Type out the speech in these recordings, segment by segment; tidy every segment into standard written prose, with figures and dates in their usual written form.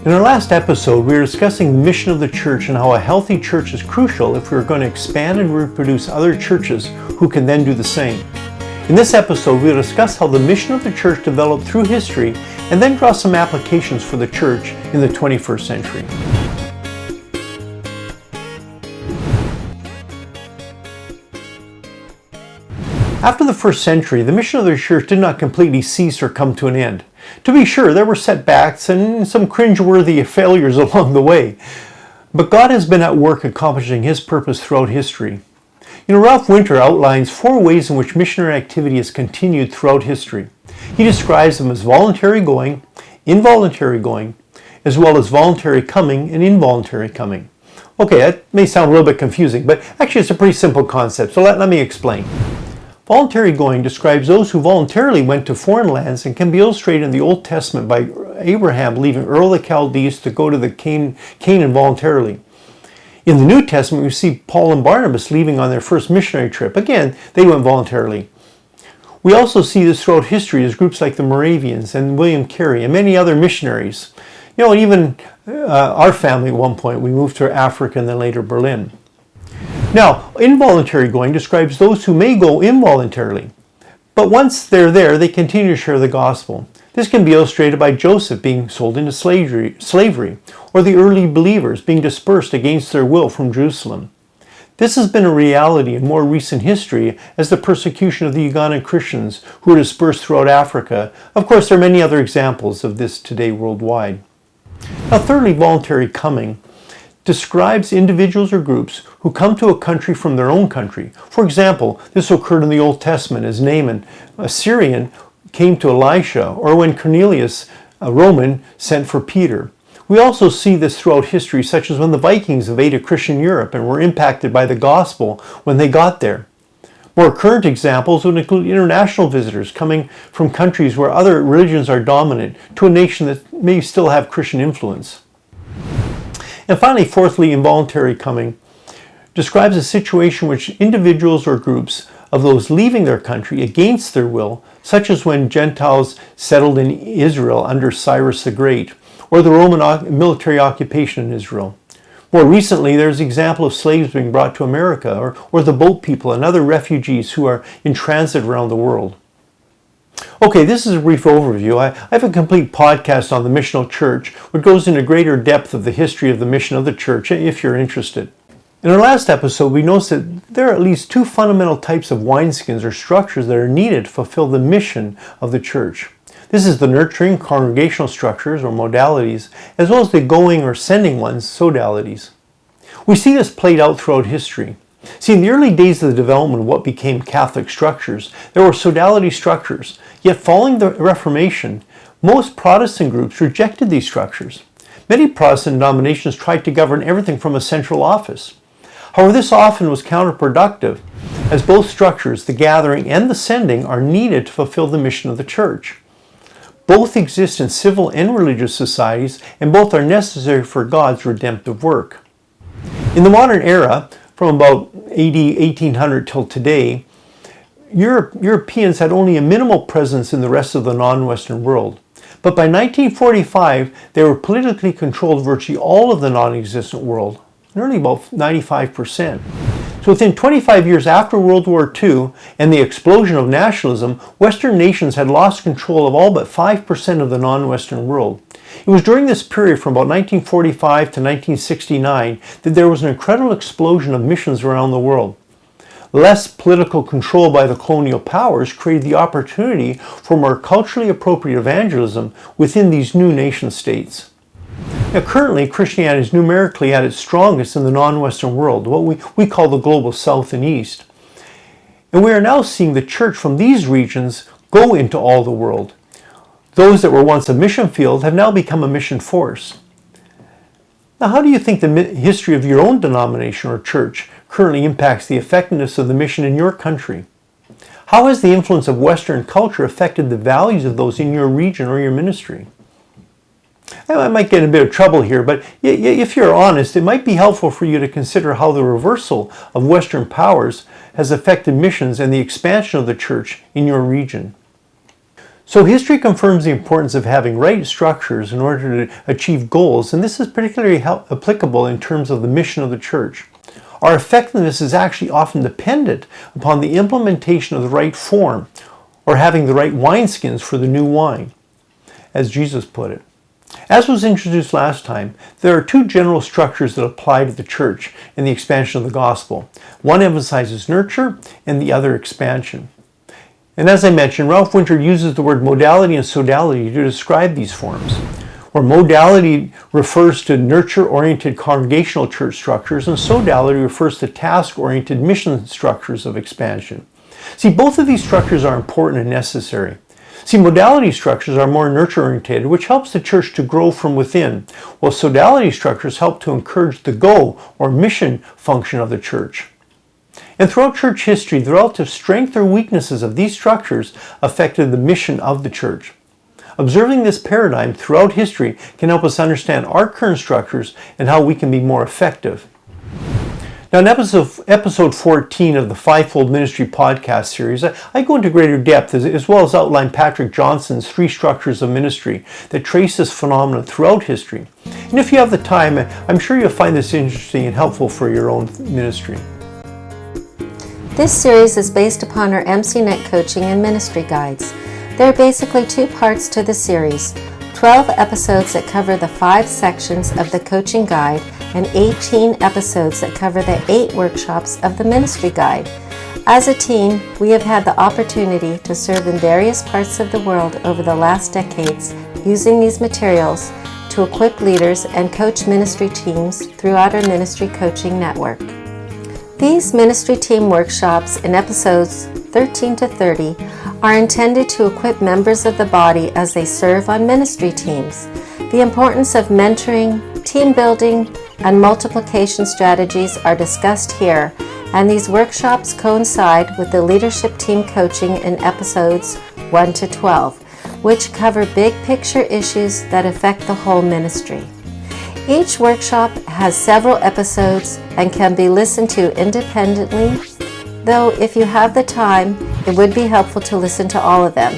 In our last episode, we were discussing the mission of the church and how a healthy church is crucial if we're going to expand and reproduce other churches who can then do the same. In this episode, we'll discuss how the mission of the church developed through history and then draw some applications for the church in the 21st century. After the first century, the mission of the church did not completely cease or come to an end. To be sure, there were setbacks and some cringeworthy failures along the way. But God has been at work accomplishing His purpose throughout history. Ralph Winter outlines 4 ways in which missionary activity has continued throughout history. He describes them as voluntary going, involuntary going, as well as voluntary coming and involuntary coming. Okay, that may sound a little bit confusing, but actually it's a pretty simple concept, so let me explain. Voluntary going describes those who voluntarily went to foreign lands and can be illustrated in the Old Testament by Abraham leaving Ur of the Chaldees to go to Canaan voluntarily. In the New Testament, we see Paul and Barnabas leaving on their first missionary trip. Again, they went voluntarily. We also see this throughout history as groups like the Moravians and William Carey and many other missionaries. And even our family at one point, we moved to Africa and then later Berlin. Now, involuntary going describes those who may go involuntarily, but once they're there, they continue to share the gospel. This can be illustrated by Joseph being sold into slavery, or the early believers being dispersed against their will from Jerusalem. This has been a reality in more recent history as the persecution of the Ugandan Christians who were dispersed throughout Africa. Of course, there are many other examples of this today worldwide. Now, thirdly, voluntary coming describes individuals or groups who come to a country from their own country. For example, this occurred in the Old Testament as Naaman, a Syrian, came to Elisha, or when Cornelius, a Roman, sent for Peter. We also see this throughout history, such as when the Vikings invaded Christian Europe and were impacted by the gospel when they got there. More current examples would include international visitors coming from countries where other religions are dominant to a nation that may still have Christian influence. And finally, fourthly, involuntary coming describes a situation in which individuals or groups of those leaving their country against their will, such as when Gentiles settled in Israel under Cyrus the Great, or the Roman military occupation in Israel. More recently, there's an example of slaves being brought to America, or the boat people and other refugees who are in transit around the world. Okay, this is a brief overview. I have a complete podcast on the missional church, which goes into greater depth of the history of the mission of the church, if you're interested. In our last episode, we noticed that there are at least 2 fundamental types of wineskins or structures that are needed to fulfill the mission of the church. This is the nurturing congregational structures or modalities, as well as the going or sending ones, sodalities. We see this played out throughout history. See, in the early days of the development of what became Catholic structures, there were sodality structures. Yet following the Reformation, most Protestant groups rejected these structures. Many Protestant denominations tried to govern everything from a central office. However, this often was counterproductive, as both structures, the gathering and the sending, are needed to fulfill the mission of the church. Both exist in civil and religious societies, and both are necessary for God's redemptive work. In the modern era, from about AD 1800 till today, Europeans had only a minimal presence in the rest of the non-Western world. But by 1945, they were politically controlled virtually all of the non-existent world, nearly about 95%. So within 25 years after World War II and the explosion of nationalism, Western nations had lost control of all but 5% of the non-Western world. It was during this period from about 1945 to 1969 that there was an incredible explosion of missions around the world. Less political control by the colonial powers created the opportunity for more culturally appropriate evangelism within these new nation states. Now, currently, Christianity is numerically at its strongest in the non-Western world, what we call the global South and East. And we are now seeing the church from these regions go into all the world. Those that were once a mission field have now become a mission force. Now, how do you think the history of your own denomination or church currently impacts the effectiveness of the mission in your country? How has the influence of Western culture affected the values of those in your region or your ministry? I might get in a bit of trouble here, but if you're honest, it might be helpful for you to consider how the reversal of Western powers has affected missions and the expansion of the church in your region. So history confirms the importance of having right structures in order to achieve goals, and this is particularly applicable in terms of the mission of the church. Our effectiveness is actually often dependent upon the implementation of the right form, or having the right wineskins for the new wine, as Jesus put it. As was introduced last time, there are two general structures that apply to the church in the expansion of the gospel. One emphasizes nurture, and the other expansion. And as I mentioned, Ralph Winter uses the word modality and sodality to describe these forms, where modality refers to nurture-oriented congregational church structures, and sodality refers to task-oriented mission structures of expansion. See, both of these structures are important and necessary. See, modality structures are more nurture-oriented, which helps the church to grow from within, while sodality structures help to encourage the go, or mission function of the church. And throughout church history, the relative strength or weaknesses of these structures affected the mission of the church. Observing this paradigm throughout history can help us understand our current structures and how we can be more effective. Now, in episode 14 of the Fivefold Ministry podcast series, I go into greater depth as well as outline Patrick Johnson's 3 structures of ministry that trace this phenomenon throughout history. And if you have the time, I'm sure you'll find this interesting and helpful for your own ministry. This series is based upon our MCNet coaching and ministry guides. There are basically 2 parts to the series, 12 episodes that cover the 5 sections of the coaching guide and 18 episodes that cover the 8 workshops of the ministry guide. As a team, we have had the opportunity to serve in various parts of the world over the last decades using these materials to equip leaders and coach ministry teams throughout our ministry coaching network. These ministry team workshops in episodes 13 to 30 are intended to equip members of the body as they serve on ministry teams. The importance of mentoring, team building, and multiplication strategies are discussed here, and these workshops coincide with the leadership team coaching in episodes 1 to 12, which cover big picture issues that affect the whole ministry. Each workshop has several episodes and can be listened to independently, though if you have the time, it would be helpful to listen to all of them,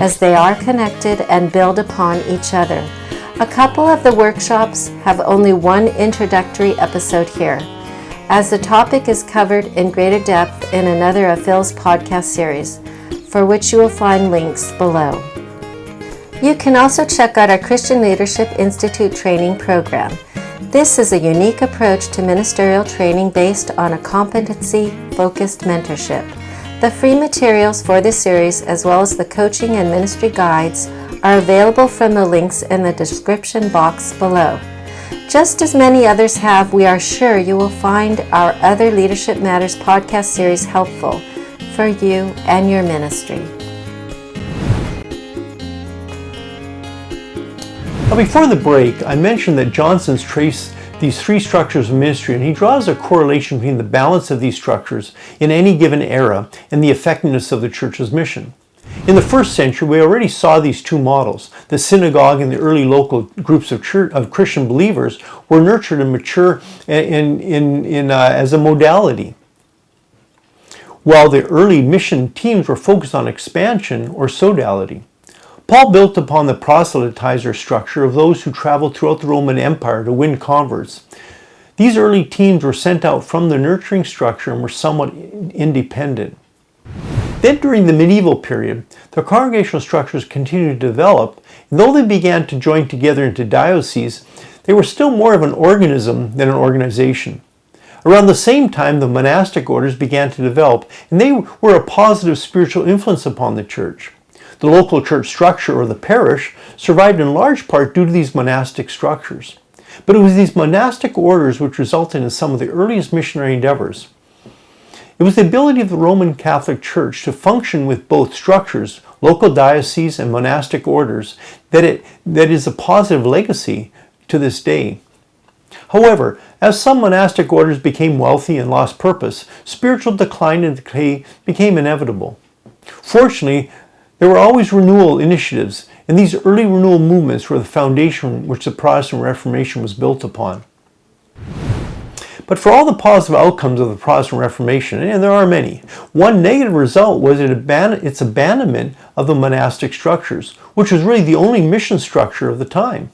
as they are connected and build upon each other. A couple of the workshops have only one introductory episode here, as the topic is covered in greater depth in another of Phil's podcast series, for which you will find links below. You can also check out our Christian Leadership Institute training program. This is a unique approach to ministerial training based on a competency-focused mentorship. The free materials for this series, as well as the coaching and ministry guides, are available from the links in the description box below. Just as many others have, we are sure you will find our other Leadership Matters podcast series helpful for you and your ministry. Now, before the break, I mentioned that Johnson's traced these 3 structures of ministry, and he draws a correlation between the balance of these structures in any given era and the effectiveness of the church's mission. In the 1st century, we already saw these 2 models. The synagogue and the early local groups of Christian believers were nurtured and mature as a modality, while the early mission teams were focused on expansion or sodality. Paul built upon the proselytizer structure of those who traveled throughout the Roman Empire to win converts. These early teams were sent out from the nurturing structure and were somewhat independent. Then during the medieval period, the congregational structures continued to develop, and though they began to join together into dioceses, they were still more of an organism than an organization. Around the same time, the monastic orders began to develop, and they were a positive spiritual influence upon the church. The local church structure, or the parish, survived in large part due to these monastic structures. But it was these monastic orders which resulted in some of the earliest missionary endeavors. It was the ability of the Roman Catholic Church to function with both structures, local dioceses and monastic orders, that is a positive legacy to this day. However, as some monastic orders became wealthy and lost purpose, spiritual decline and decay became inevitable. Fortunately, there were always renewal initiatives, and these early renewal movements were the foundation which the Protestant Reformation was built upon. But for all the positive outcomes of the Protestant Reformation, and there are many, one negative result was its abandonment of the monastic structures, which was really the only mission structure of the time.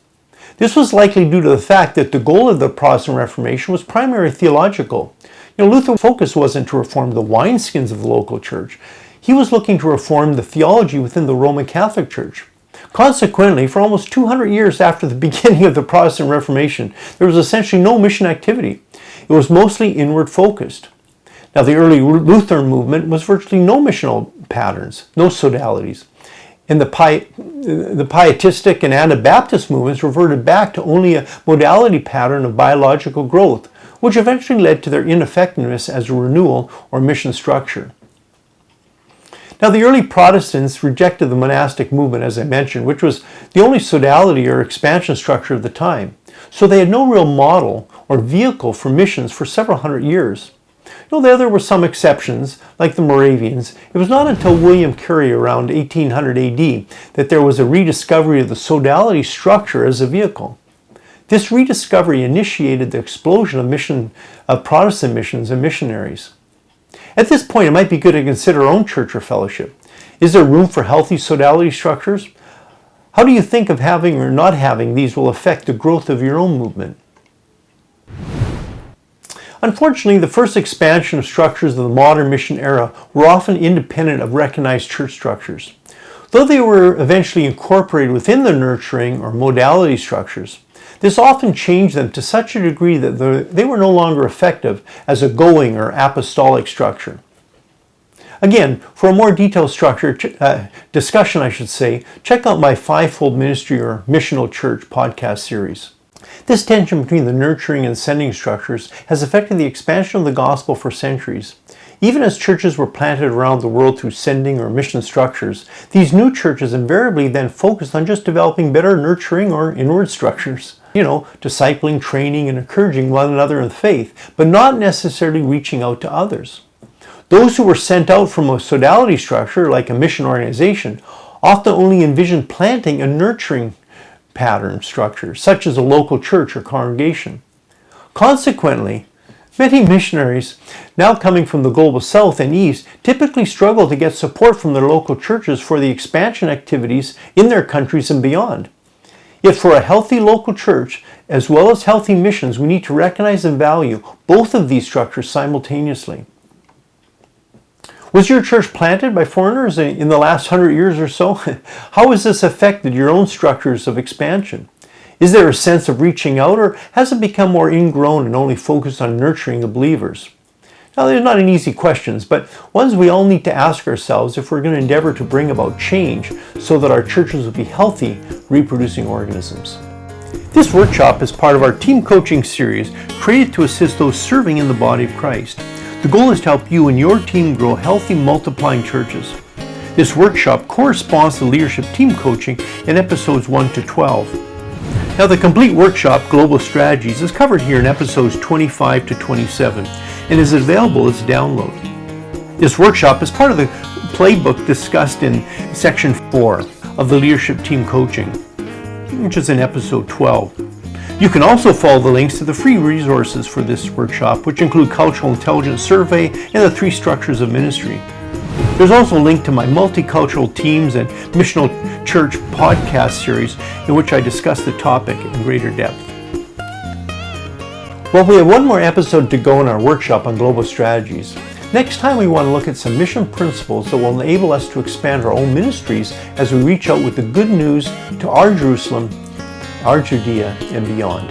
This was likely due to the fact that the goal of the Protestant Reformation was primarily theological. Luther's focus wasn't to reform the wineskins of the local church. He was looking to reform the theology within the Roman Catholic Church. Consequently, for almost 200 years after the beginning of the Protestant Reformation, there was essentially no mission activity. It was mostly inward focused. Now, the early Lutheran movement was virtually no missional patterns, no sodalities. And the pietistic and Anabaptist movements reverted back to only a modality pattern of biological growth, which eventually led to their ineffectiveness as a renewal or mission structure. Now, the early Protestants rejected the monastic movement, as I mentioned, which was the only sodality or expansion structure of the time. So they had no real model or vehicle for missions for several hundred years. There were some exceptions, like the Moravians. It was not until William Carey around 1800 AD that there was a rediscovery of the sodality structure as a vehicle. This rediscovery initiated the explosion of Protestant missions and missionaries. At this point, it might be good to consider our own church or fellowship. Is there room for healthy sodality structures? How do you think of having or not having these will affect the growth of your own movement? Unfortunately, the first expansion of structures of the modern mission era were often independent of recognized church structures. Though they were eventually incorporated within the nurturing or modality structures, this often changed them to such a degree that they were no longer effective as a going or apostolic structure. Again, for a more detailed discussion, check out my Fivefold Ministry or Missional Church podcast series. This tension between the nurturing and sending structures has affected the expansion of the gospel for centuries. Even as churches were planted around the world through sending or mission structures, these new churches invariably then focused on just developing better nurturing or inward structures. Discipling, training, and encouraging one another in faith, but not necessarily reaching out to others. Those who were sent out from a sodality structure, like a mission organization, often only envisioned planting a nurturing pattern structure, such as a local church or congregation. Consequently, many missionaries, now coming from the global south and east, typically struggle to get support from their local churches for the expansion activities in their countries and beyond. Yet for a healthy local church, as well as healthy missions, we need to recognize and value both of these structures simultaneously. Was your church planted by foreigners in the last 100 years or so? How has this affected your own structures of expansion? Is there a sense of reaching out, or has it become more ingrown and only focused on nurturing the believers? Now, they're not an easy questions, but ones we all need to ask ourselves if we're going to endeavor to bring about change so that our churches will be healthy, reproducing organisms. This workshop is part of our team coaching series created to assist those serving in the body of Christ. The goal is to help you and your team grow healthy, multiplying churches. This workshop corresponds to leadership team coaching in episodes 1 to 12. Now, the complete workshop, Global Strategies, is covered here in episodes 25 to 27 and is available as a download. This workshop is part of the playbook discussed in section 4 of the leadership team coaching, which is in episode 12. You can also follow the links to the free resources for this workshop, which include Cultural Intelligence Survey and the 3 Structures of Ministry. There's also a link to my Multicultural Teams and Missional Church podcast series, in which I discuss the topic in greater depth. Well, we have one more episode to go in our workshop on global strategies. Next time, we want to look at some mission principles that will enable us to expand our own ministries as we reach out with the good news to our Jerusalem, our Judea, and beyond.